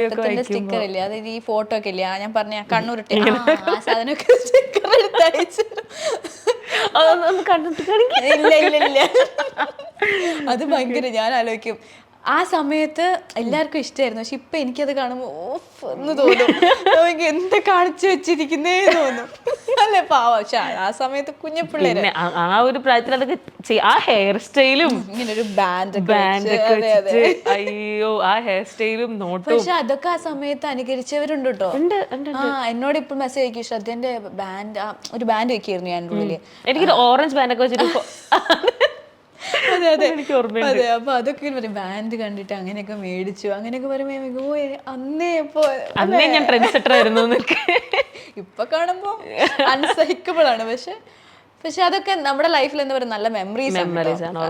മുത്തത്തിന്റെ sticker ഇല്ലേ, അത് ഈ ഫോട്ടോ ഒക്കെ ഇല്ലേ, ഞാൻ പറഞ്ഞ കണ്ണൂരിട്ട് ആ സാധനമൊക്കെ സ്റ്റിക്കർ എടുത്ത് അയച്ചു. ഇല്ല ഇല്ല ഇല്ല, അത് ഭയങ്കര, ഞാൻ ആലോചിക്കും ആ സമയത്ത് എല്ലാവർക്കും ഇഷ്ടമായിരുന്നു, പക്ഷെ ഇപ്പൊ എനിക്കത് കാണുമ്പോ ഓഫ് എന്ന് തോന്നും, എന്താ കാണിച്ചു വെച്ചിരിക്കുന്നേ തോന്നും. അല്ലേ പാവ, പക്ഷെ ആ സമയത്ത് കുഞ്ഞിപ്പിള്ളേര് ആ ഒരു പ്രായത്തിൽ അതൊക്കെ ആ ഹെയർ സ്റ്റൈലും ഇങ്ങനെ ഒരു ബാൻഡ് അയ്യോ ആ ഹെയർ സ്റ്റൈലും നോട്ടും. പക്ഷെ അതൊക്കെ ആ സമയത്ത് അനുകരിച്ചവരുണ്ട് കേട്ടോ. ആ എന്നോട് ഇപ്പൊ മെസ്സേജ് അയക്കും, ശ്രദ്ധേന്റെ ബാൻഡ്, ഒരു ബാൻഡ് വെക്കായിരുന്നു ഞാൻ ഉള്ളില്, എനിക്കൊരു ഓറഞ്ച് ബാൻഡൊക്കെ വെച്ചിട്ട്. അതെ അതെ അതെ. അപ്പൊ അതൊക്കെ പറയും, ബാൻഡ് കണ്ടിട്ട് അങ്ങനെയൊക്കെ മേടിച്ചു അങ്ങനെയൊക്കെ പറയുമ്പോ ഓ അന്നേ അന്നേ ഞാൻ ട്രെൻഡ് സെറ്റർ ആയിരുന്നു എന്നൊക്കെ ഇപ്പൊ കാണുമ്പോ അൺസഹിക്കബിൾ ആണ്. പക്ഷെ അതൊക്കെ നമ്മുടെ ലൈഫിൽ എന്താ പറയുക, നല്ല മെമ്മറീസ് ആണ്.